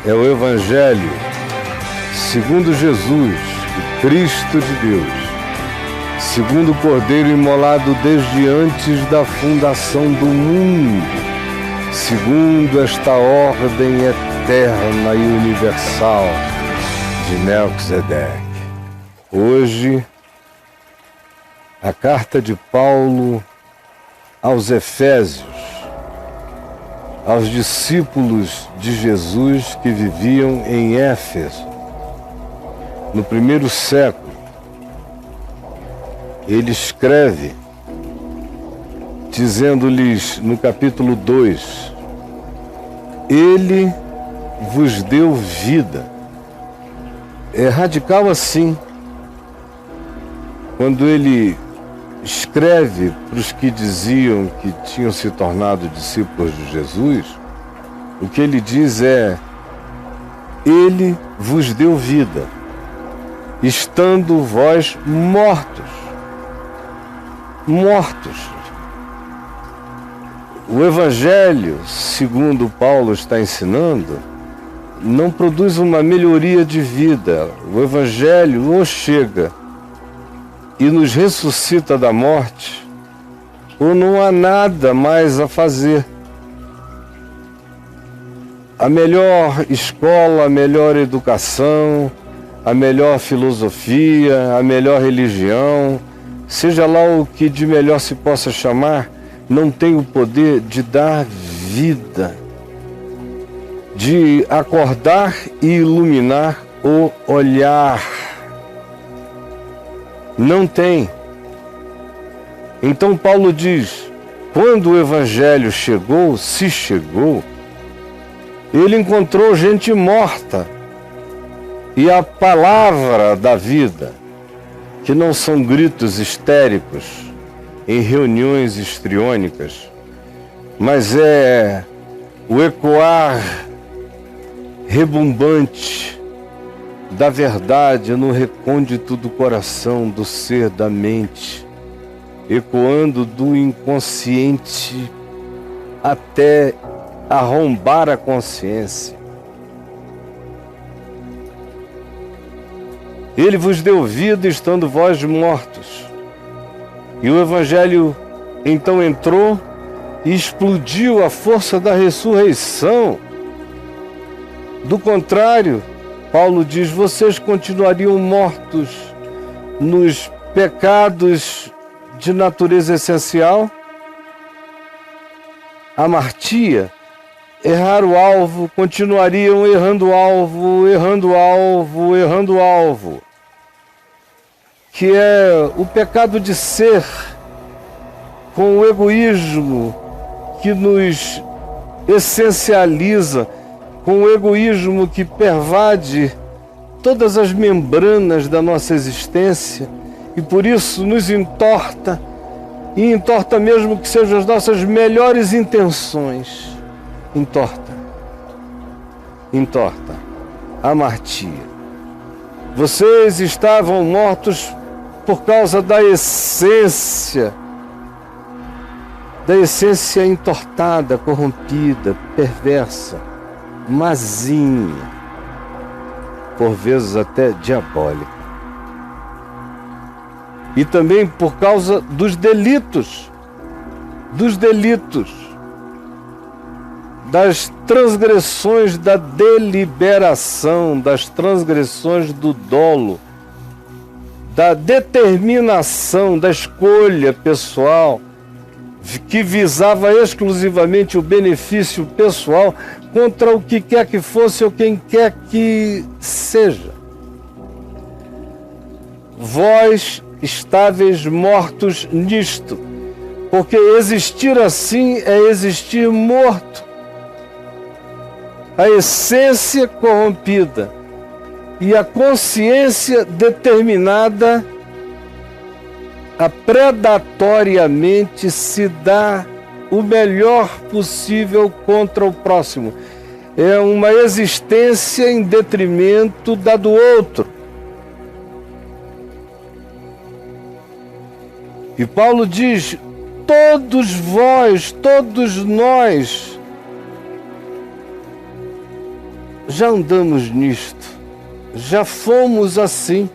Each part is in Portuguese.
é o Evangelho segundo Jesus, o Cristo de Deus, segundo o Cordeiro imolado desde antes da fundação do mundo, segundo esta ordem eterna e universal de Melquisedeque. Hoje, a carta de Paulo aos Efésios, aos discípulos de Jesus que viviam em Éfeso, no primeiro século. Ele escreve, dizendo-lhes no capítulo 2, Ele vos deu vida. É radical assim. Quando ele escreve para os que diziam que tinham se tornado discípulos de Jesus, o que ele diz é: Ele vos deu vida, estando vós mortos. Mortos. O Evangelho, segundo Paulo está ensinando, não produz uma melhoria de vida. O Evangelho ou chega e nos ressuscita da morte, ou não há nada mais a fazer. A melhor escola, a melhor educação, a melhor filosofia, a melhor religião, seja lá o que de melhor se possa chamar, não tem o poder de dar vida, de acordar e iluminar o olhar. Não tem. Então Paulo diz, quando o Evangelho chegou, se chegou, ele encontrou gente morta. E a palavra da vida, que não são gritos histéricos em reuniões histriônicas, mas é o ecoar rebumbante da verdade no recôndito do coração, do ser, da mente, ecoando do inconsciente até arrombar a consciência. Ele vos deu vida estando vós mortos. E o Evangelho então entrou e explodiu a força da ressurreição. Do contrário, Paulo diz, vocês continuariam mortos nos pecados de natureza essencial, amartia, errar o alvo, continuariam errando o alvo, errando o alvo, errando o alvo, que é o pecado de ser, com o egoísmo que nos essencializa, com o egoísmo que pervade todas as membranas da nossa existência e por isso nos entorta, e entorta mesmo que sejam as nossas melhores intenções. Entorta. Amartia. Vocês estavam mortos por causa da essência entortada, corrompida, perversa, mazinha, por vezes até diabólica. E também por causa dos delitos, das transgressões da deliberação, das transgressões do dolo, da determinação, da escolha pessoal, que visava exclusivamente o benefício pessoal contra o que quer que fosse ou quem quer que seja. Vós estáveis mortos nisto, porque existir assim é existir morto. A essência corrompida e a consciência determinada a predatoriamente se dá o melhor possível contra o próximo. É uma existência em detrimento da do outro. E Paulo diz, todos vós, todos nós, já andamos nisto, já fomos assim.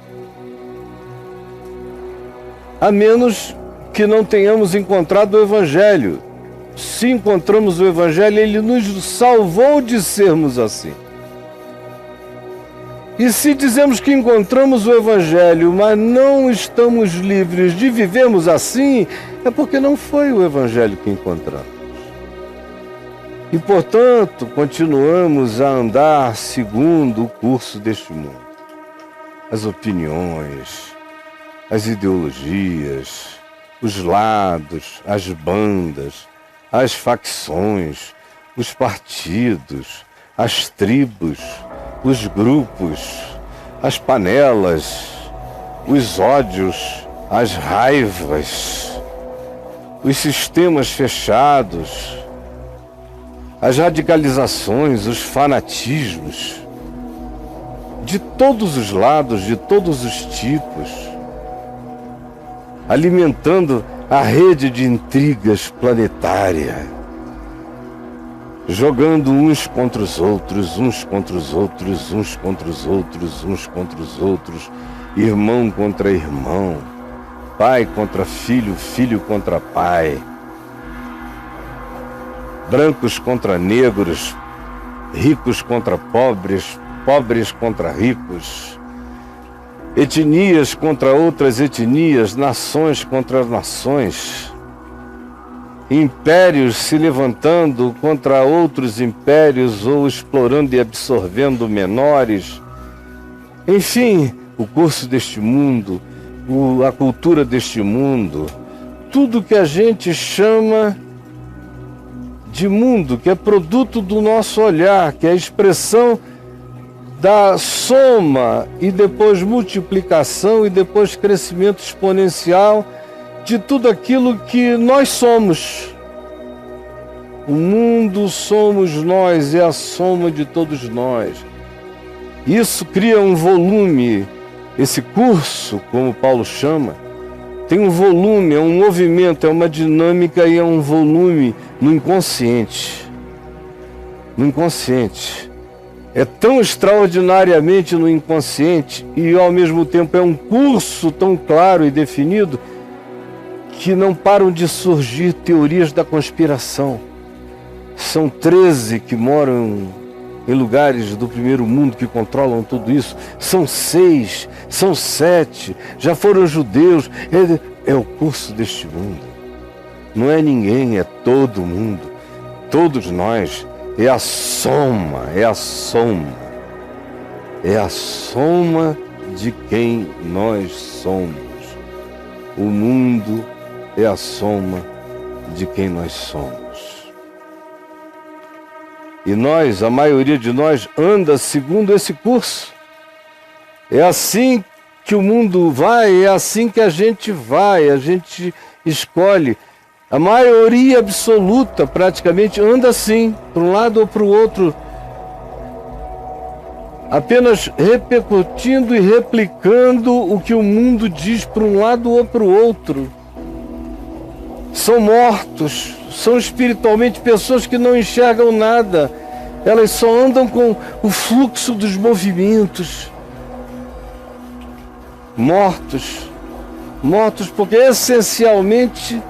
A menos que não tenhamos encontrado o Evangelho. Se encontramos o Evangelho, ele nos salvou de sermos assim. E se dizemos que encontramos o Evangelho, mas não estamos livres de vivermos assim, é porque não foi o Evangelho que encontramos. E, portanto, continuamos a andar segundo o curso deste mundo. As opiniões, as ideologias, os lados, as bandas, as facções, os partidos, as tribos, os grupos, as panelas, os ódios, as raivas, os sistemas fechados, as radicalizações, os fanatismos, de todos os lados, de todos os tipos, alimentando a rede de intrigas planetária, jogando uns contra os outros, uns contra os outros, uns contra os outros, uns contra os outros, irmão contra irmão, pai contra filho, filho contra pai, brancos contra negros, ricos contra pobres, pobres contra ricos, etnias contra outras etnias, nações contra nações, impérios se levantando contra outros impérios ou explorando e absorvendo menores. Enfim, o curso deste mundo, a cultura deste mundo, tudo que a gente chama de mundo, que é produto do nosso olhar, que é a expressão da soma e depois multiplicação e depois crescimento exponencial de tudo aquilo que nós somos. O mundo somos nós, é a soma de todos nós. Isso cria um volume, esse curso, como Paulo chama, tem um volume, é um movimento, é uma dinâmica e é um volume no inconsciente. No inconsciente. É tão extraordinariamente no inconsciente e ao mesmo tempo é um curso tão claro e definido que não param de surgir teorias da conspiração. São 13 que moram em lugares do primeiro mundo que controlam tudo isso. São 6, são 7, já foram judeus. É o curso deste mundo. Não é ninguém, é todo mundo. Todos nós. É a soma, é a soma. É a soma de quem nós somos. O mundo é a soma de quem nós somos. E nós, a maioria de nós, anda segundo esse curso. É assim que o mundo vai, é assim que a gente vai, a gente escolhe. A maioria absoluta, praticamente, anda assim, para um lado ou para o outro, apenas repercutindo e replicando o que o mundo diz para um lado ou para o outro. São mortos, são espiritualmente pessoas que não enxergam nada, elas só andam com o fluxo dos movimentos. Mortos porque essencialmente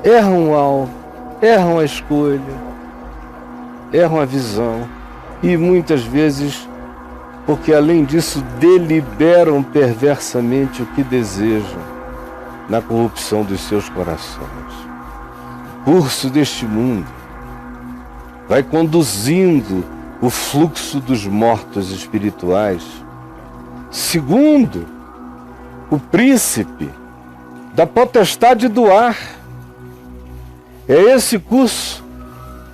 erram a escolha, erram a visão e muitas vezes, porque além disso deliberam perversamente o que desejam na corrupção dos seus corações. O curso deste mundo vai conduzindo o fluxo dos mortos espirituais segundo o príncipe da potestade do ar. É esse curso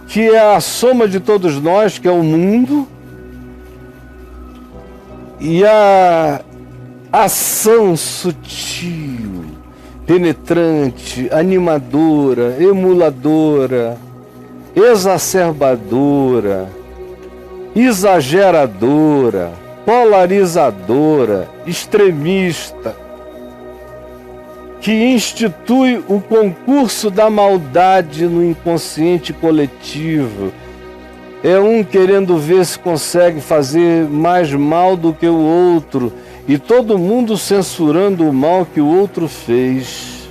que é a soma de todos nós, que é o mundo, e a ação sutil, penetrante, animadora, emuladora, exacerbadora, exageradora, polarizadora, extremista, que institui o concurso da maldade no inconsciente coletivo, É um querendo ver se consegue fazer mais mal do que o outro, e todo mundo censurando o mal que o outro fez.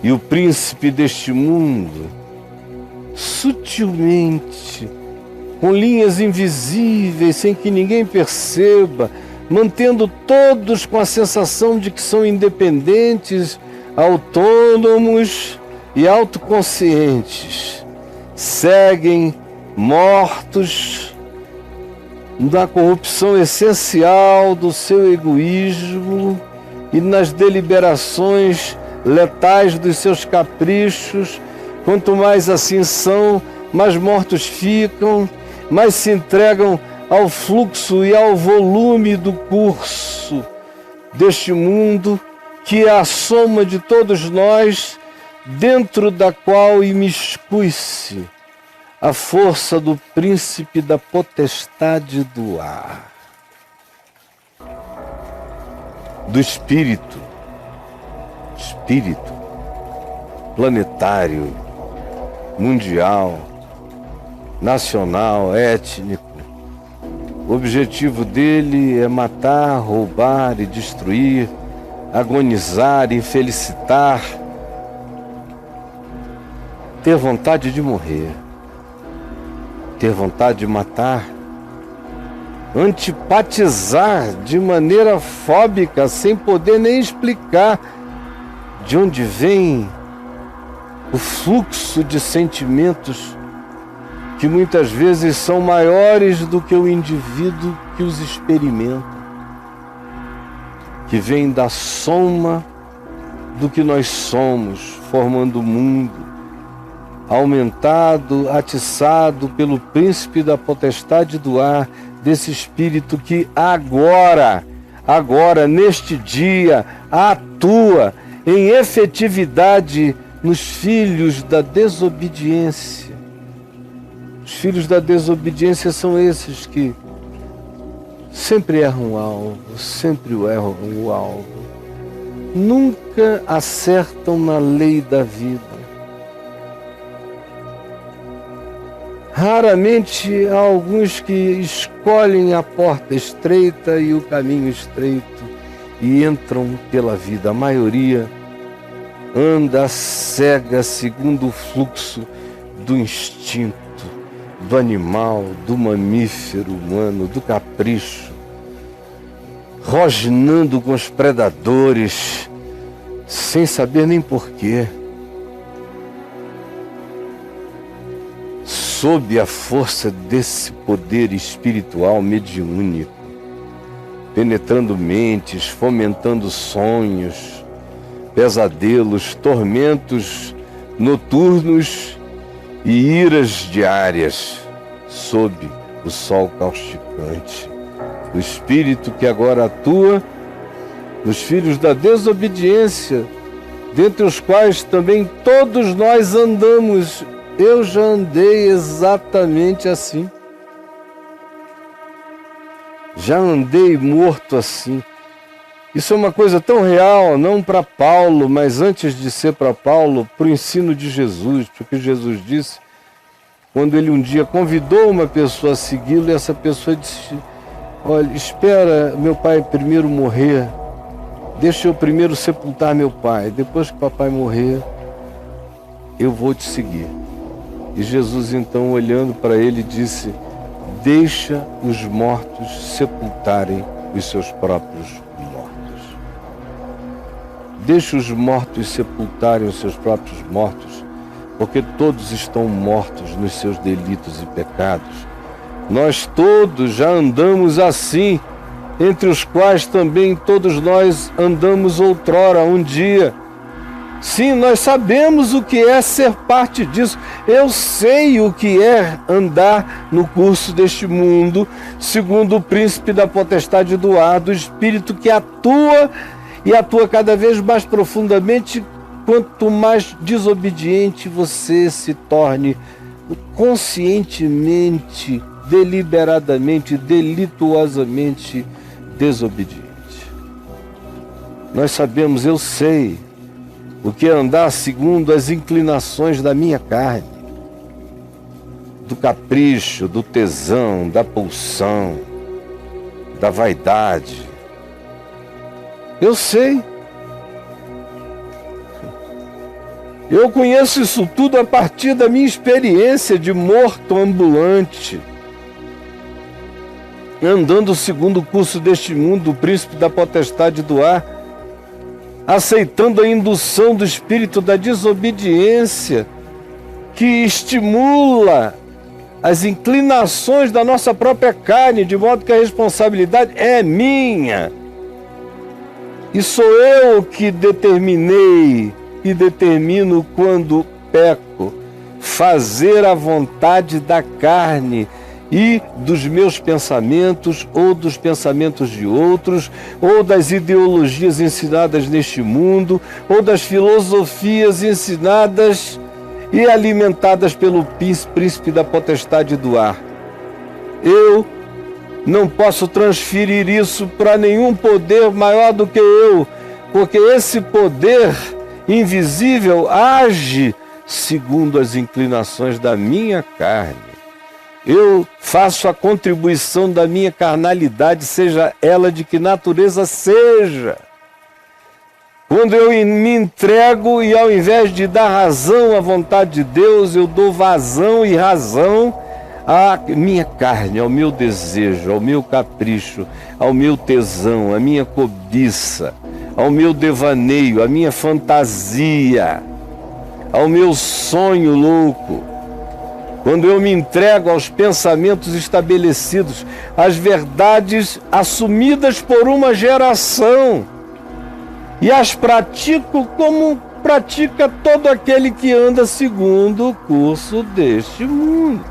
E o príncipe deste mundo, sutilmente, com linhas invisíveis, sem que ninguém perceba, mantendo todos com a sensação de que são independentes, autônomos e autoconscientes, seguem mortos na corrupção essencial do seu egoísmo e nas deliberações letais dos seus caprichos. Quanto mais assim são, mais mortos ficam, mais se entregam ao fluxo e ao volume do curso deste mundo, que é a soma de todos nós, dentro da qual imiscui-se a força do príncipe da potestade do ar, do espírito planetário, mundial, nacional, étnico. O objetivo dele é matar, roubar e destruir, agonizar, infelicitar, ter vontade de morrer, ter vontade de matar, antipatizar de maneira fóbica, sem poder nem explicar de onde vem o fluxo de sentimentos que muitas vezes são maiores do que o indivíduo que os experimenta, que vem da soma do que nós somos, formando o mundo, aumentado, atiçado pelo príncipe da potestade do ar, desse espírito que agora, neste dia, atua em efetividade nos filhos da desobediência. Os filhos da desobediência são esses que sempre erram o alvo, sempre erram o alvo. Nunca acertam na lei da vida. Raramente há alguns que escolhem a porta estreita e o caminho estreito e entram pela vida. A maioria anda cega segundo o fluxo do instinto, do animal, do mamífero humano, do capricho, rosnando com os predadores, sem saber nem porquê, sob a força desse poder espiritual mediúnico, penetrando mentes, fomentando sonhos, pesadelos, tormentos noturnos e iras diárias, sob o sol causticante. O espírito que agora atua nos filhos da desobediência, dentre os quais também todos nós andamos. Eu já andei exatamente assim. Já andei morto assim. Isso é uma coisa tão real, não para Paulo, mas antes de ser para Paulo, para o ensino de Jesus, porque Jesus disse, quando ele um dia convidou uma pessoa a segui-lo, e essa pessoa disse, olha, espera meu pai primeiro morrer, deixa eu primeiro sepultar meu pai, depois que papai morrer, eu vou te seguir. E Jesus então, olhando para ele, disse, deixa os mortos sepultarem os seus próprios mortos. Deixa os mortos sepultarem os seus próprios mortos, porque todos estão mortos nos seus delitos e pecados. Nós todos já andamos assim, entre os quais também todos nós andamos outrora, um dia. Sim, nós sabemos o que é ser parte disso. Eu sei o que é andar no curso deste mundo, segundo o príncipe da potestade do ar, do espírito que atua e atua cada vez mais profundamente, quanto mais desobediente você se torne, conscientemente, deliberadamente, delituosamente desobediente. Nós sabemos, eu sei o que é andar segundo as inclinações da minha carne. do capricho, do tesão, da pulsão, da vaidade. Eu sei. Eu conheço isso tudo a partir da minha experiência de morto ambulante, andando segundo o curso deste mundo, o príncipe da potestade do ar, aceitando a indução do espírito da desobediência, que estimula as inclinações da nossa própria carne, de modo que a responsabilidade é minha. E sou eu que determinei e determino quando peco, fazer a vontade da carne e dos meus pensamentos, ou dos pensamentos de outros, ou das ideologias ensinadas neste mundo, ou das filosofias ensinadas e alimentadas pelo príncipe da potestade do ar. Eu não posso transferir isso para nenhum poder maior do que eu, porque esse poder invisível age segundo as inclinações da minha carne. Eu faço a contribuição da minha carnalidade, seja ela de que natureza seja. Quando eu me entrego e ao invés de dar razão à vontade de Deus, eu dou vazão e razão à minha carne, ao meu desejo, ao meu capricho, ao meu tesão, à minha cobiça, ao meu devaneio, à minha fantasia, ao meu sonho louco. Quando eu me entrego aos pensamentos estabelecidos, às verdades assumidas por uma geração, e as pratico como pratica todo aquele que anda segundo o curso deste mundo.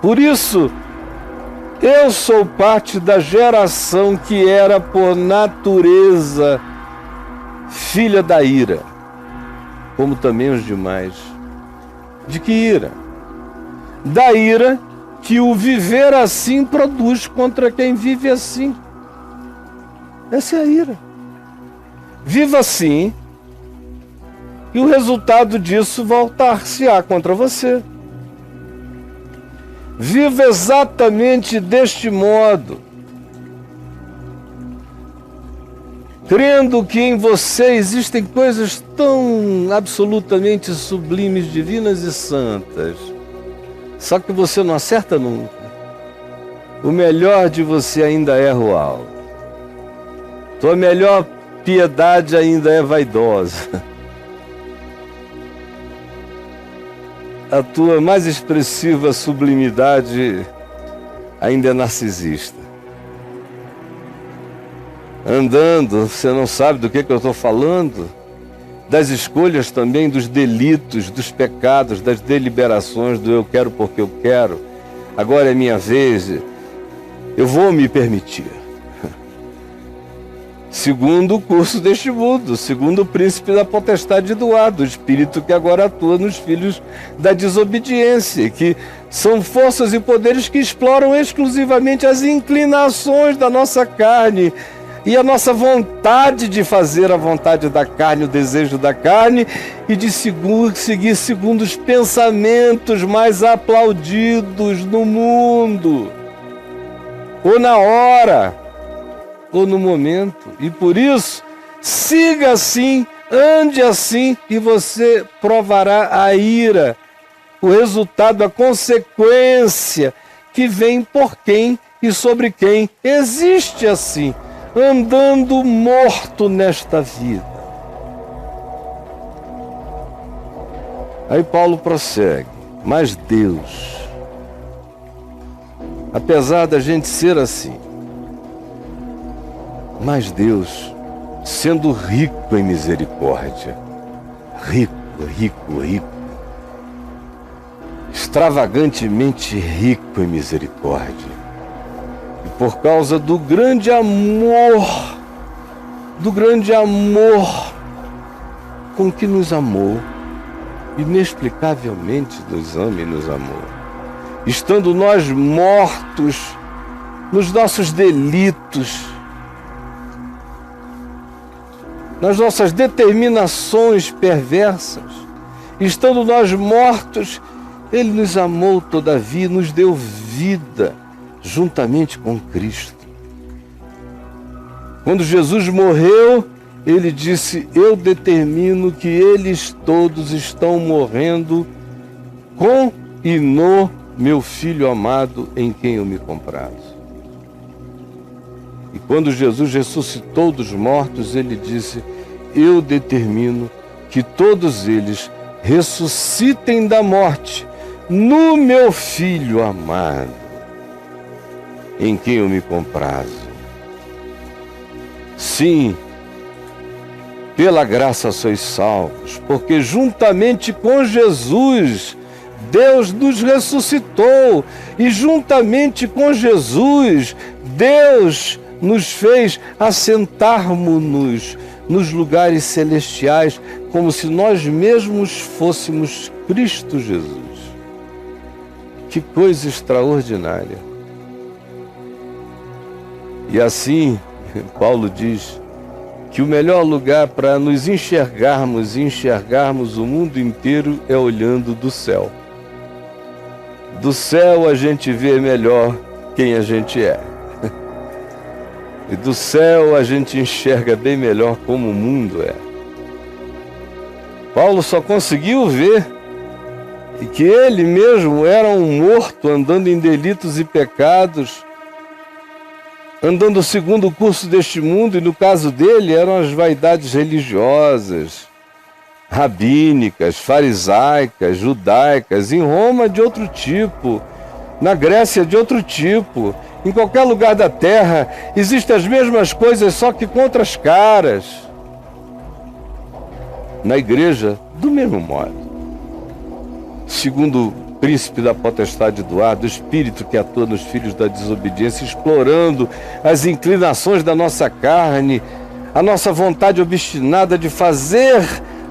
Por isso, eu sou parte da geração que era por natureza filha da ira, como também os demais. De que ira? Da ira que o viver assim produz contra quem vive assim. Essa é a ira. Viva assim, e o resultado disso voltar-se-á contra você. Viva exatamente deste modo, crendo que em você existem coisas tão absolutamente sublimes, divinas e santas, só que você não acerta nunca. O melhor de você ainda é rual. Tua melhor piedade ainda é vaidosa. A tua mais expressiva sublimidade ainda é narcisista. Andando, você não sabe do que eu estou falando? Das escolhas também, dos delitos, dos pecados, das deliberações, do eu quero porque eu quero. Agora é minha vez, eu vou me permitir. Segundo o curso deste mundo, segundo o príncipe da potestade do ar, do espírito que agora atua nos filhos da desobediência, que são forças e poderes que exploram exclusivamente as inclinações da nossa carne e a nossa vontade de fazer a vontade da carne, o desejo da carne, e de seguir segundo os pensamentos mais aplaudidos no mundo, ou na hora, ou no momento. E por isso, siga assim, ande assim, e você provará a ira, o resultado, a consequência que vem por quem e sobre quem existe assim, andando morto nesta vida. Aí Paulo prossegue: mas Deus, apesar da gente ser assim, mas Deus, sendo rico em misericórdia, rico, extravagantemente rico em misericórdia, e por causa do grande amor com que nos amou, inexplicavelmente nos ama e nos amou, estando nós mortos nos nossos delitos, nas nossas determinações perversas, estando nós mortos Ele nos amou, todavia, nos deu vida juntamente com Cristo. Quando Jesus morreu, ele disse: eu determino que eles todos estão morrendo com e no meu Filho amado, em quem eu me comprazo. E quando Jesus ressuscitou dos mortos, ele disse: eu determino que todos eles ressuscitem da morte no meu Filho amado, em quem eu me comprazo. Sim, pela graça sois salvos, porque juntamente com Jesus, Deus nos ressuscitou, e juntamente com Jesus, Deus nos fez assentarmos-nos nos lugares celestiais, como se nós mesmos fôssemos Cristo Jesus. Que coisa extraordinária! E assim, Paulo diz que o melhor lugar para nos enxergarmos e enxergarmos o mundo inteiro é olhando do céu. Do céu a gente vê melhor quem a gente é. E do céu a gente enxerga bem melhor como o mundo é. Paulo só conseguiu ver que ele mesmo era um morto andando em delitos e pecados, andando segundo o curso deste mundo, e no caso dele eram as vaidades religiosas, rabínicas, farisaicas, judaicas, em Roma de outro tipo, na Grécia de outro tipo, em qualquer lugar da terra existem as mesmas coisas, só que com outras caras. Na igreja, do mesmo modo. Segundo o príncipe da potestade do ar, do espírito que atua nos filhos da desobediência, explorando as inclinações da nossa carne, a nossa vontade obstinada de fazer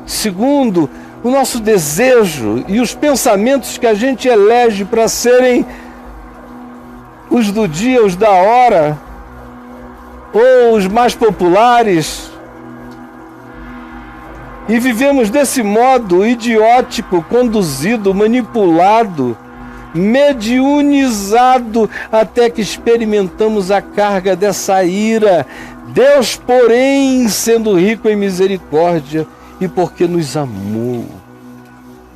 segundo o nosso desejo e os pensamentos que a gente elege para serem os do dia, os da hora, ou os mais populares. E vivemos desse modo idiótico, conduzido, manipulado, mediunizado, até que experimentamos a carga dessa ira. Deus, porém, sendo rico em misericórdia, e porque nos amou,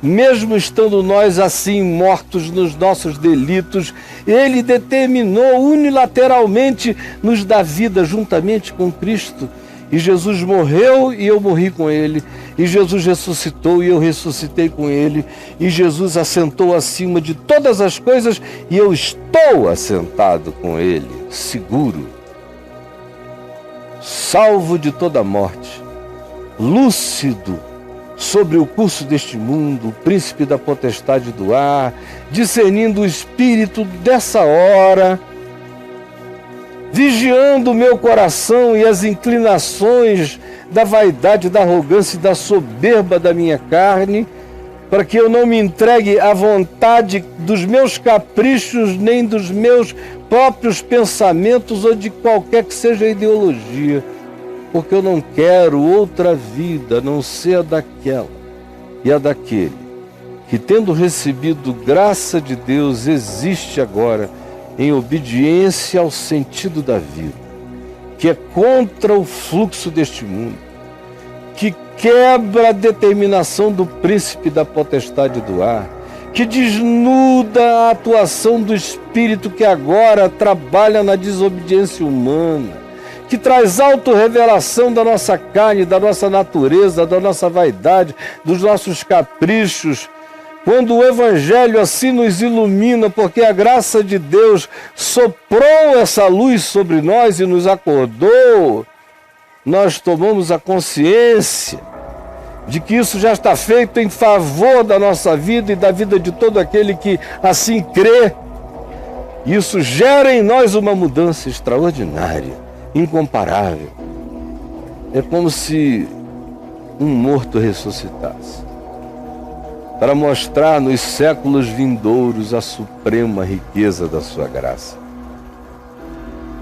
mesmo estando nós assim mortos nos nossos delitos, Ele determinou unilateralmente nos dar vida juntamente com Cristo. E Jesus morreu e eu morri com Ele. E Jesus ressuscitou e eu ressuscitei com Ele. E Jesus assentou acima de todas as coisas e eu estou assentado com Ele, seguro, salvo de toda morte, lúcido sobre o curso deste mundo, o príncipe da potestade do ar, discernindo o espírito dessa hora, vigiando o meu coração e as inclinações da vaidade, da arrogância e da soberba da minha carne, para que eu não me entregue à vontade dos meus caprichos, nem dos meus próprios pensamentos ou de qualquer que seja a ideologia, porque eu não quero outra vida a não ser a daquela e a daquele que, tendo recebido graça de Deus, existe agora em obediência ao sentido da vida, que é contra o fluxo deste mundo, que quebra a determinação do príncipe da potestade do ar, que desnuda a atuação do espírito que agora trabalha na desobediência humana, que traz autorrevelação da nossa carne, da nossa natureza, da nossa vaidade, dos nossos caprichos. Quando o Evangelho assim nos ilumina, porque a graça de Deus soprou essa luz sobre nós e nos acordou, nós tomamos a consciência de que isso já está feito em favor da nossa vida e da vida de todo aquele que assim crê. Isso gera em nós uma mudança extraordinária, incomparável. É como se um morto ressuscitasse, para mostrar nos séculos vindouros a suprema riqueza da sua graça.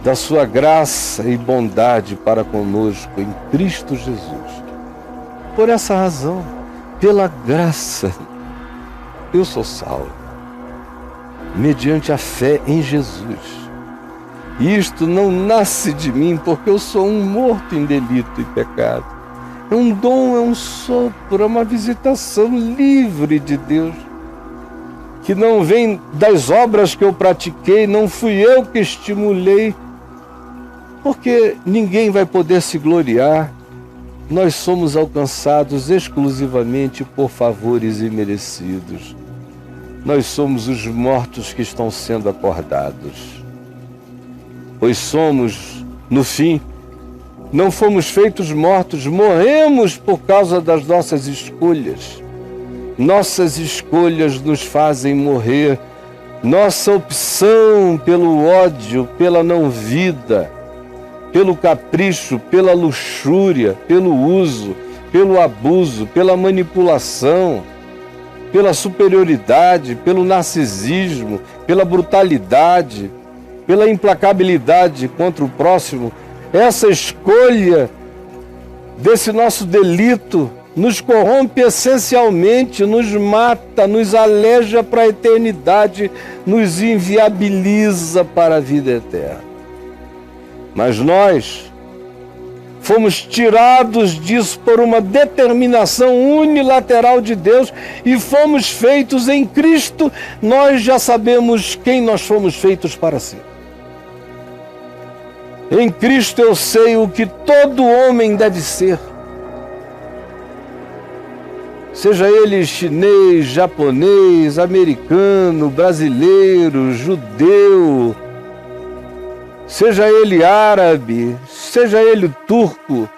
Da sua graça e bondade para conosco em Cristo Jesus. Por essa razão, pela graça, eu sou salvo, mediante a fé em Jesus. E isto não nasce de mim, porque eu sou um morto em delito e pecado. É um dom, é um sopro, é uma visitação livre de Deus, que não vem das obras que eu pratiquei, não fui eu que estimulei, porque ninguém vai poder se gloriar. Nós somos alcançados exclusivamente por favores imerecidos. Nós somos os mortos que estão sendo acordados. Pois somos, no fim, não fomos feitos mortos, morremos por causa das nossas escolhas. Nossas escolhas nos fazem morrer. Nossa opção pelo ódio, pela não-vida, pelo capricho, pela luxúria, pelo uso, pelo abuso, pela manipulação, pela superioridade, pelo narcisismo, pela brutalidade, pela implacabilidade contra o próximo. Essa escolha desse nosso delito nos corrompe essencialmente, nos mata, nos aleja para a eternidade, nos inviabiliza para a vida eterna. Mas nós fomos tirados disso por uma determinação unilateral de Deus e fomos feitos em Cristo. Nós já sabemos quem nós fomos feitos para ser. Em Cristo eu sei o que todo homem deve ser. Seja ele chinês, japonês, americano, brasileiro, judeu, seja ele árabe, seja ele turco,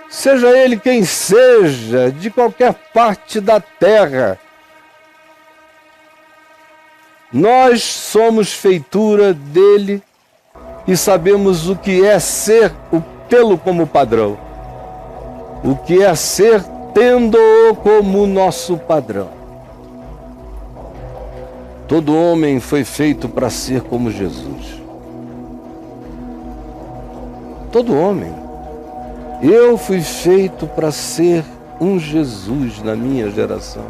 seja ele quem seja, de qualquer parte da terra, nós somos feitura dele e sabemos o que é ser tê-lo como padrão, o que é ser tendo-o como nosso padrão. Todo homem foi feito para ser como Jesus. Todo homem. Eu fui feito para ser um Jesus na minha geração.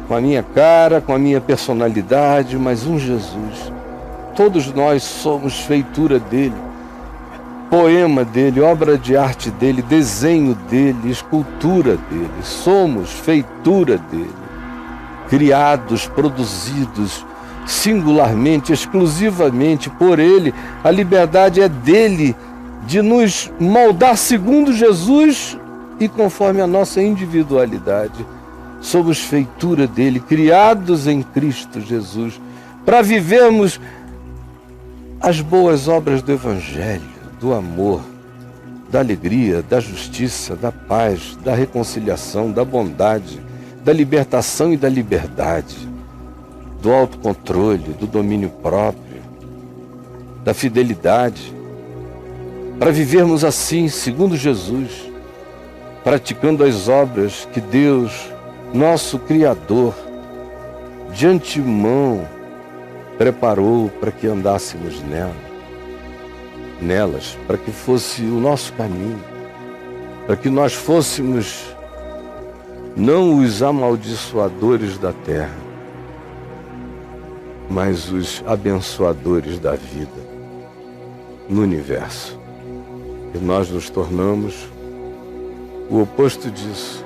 Com a minha cara, com a minha personalidade, mas um Jesus. Todos nós somos feitura dele, poema dele, obra de arte dele, desenho dele, escultura dele. Somos feitura dele, criados, produzidos singularmente, exclusivamente por ele. A liberdade é dele de nos moldar segundo Jesus e conforme a nossa individualidade. Somos feitura dele, criados em Cristo Jesus, para vivermos as boas obras do Evangelho, do amor, da alegria, da justiça, da paz, da reconciliação, da bondade, da libertação e da liberdade, do autocontrole, do domínio próprio, da fidelidade, para vivermos assim, segundo Jesus, praticando as obras que Deus, nosso Criador, de antemão preparou para que andássemos nelas, para que fosse o nosso caminho, para que nós fôssemos não os amaldiçoadores da terra, mas os abençoadores da vida no universo. E nós nos tornamos o oposto disso.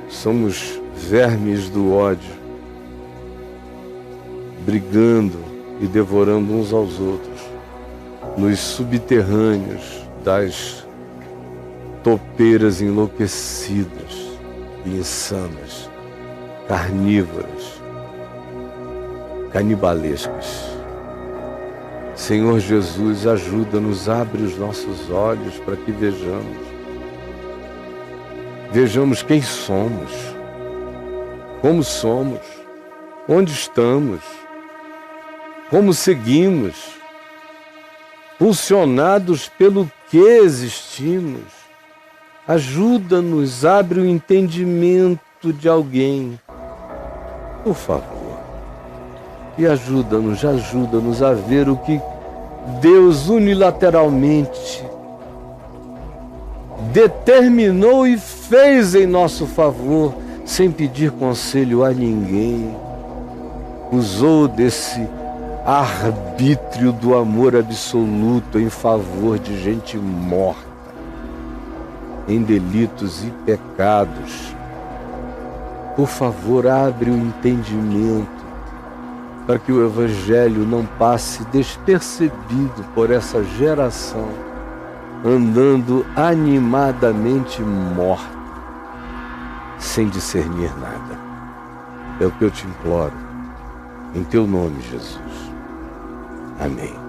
Somos vermes do ódio, brigando e devorando uns aos outros, nos subterrâneos das topeiras enlouquecidas e insanas, carnívoras, canibalescas. Senhor Jesus, ajuda-nos, abre os nossos olhos para que vejamos quem somos, como somos, onde estamos, como seguimos, pulsionados pelo que existimos. Ajuda-nos, abre o entendimento de alguém, por favor. E ajuda-nos a ver o que Deus unilateralmente determinou e fez em nosso favor, sem pedir conselho a ninguém, usou desse arbítrio do amor absoluto em favor de gente morta, em delitos e pecados. Por favor, abre o entendimento para que o Evangelho não passe despercebido por essa geração, andando animadamente morta, sem discernir nada. É o que eu te imploro, em teu nome, Jesus. Amém.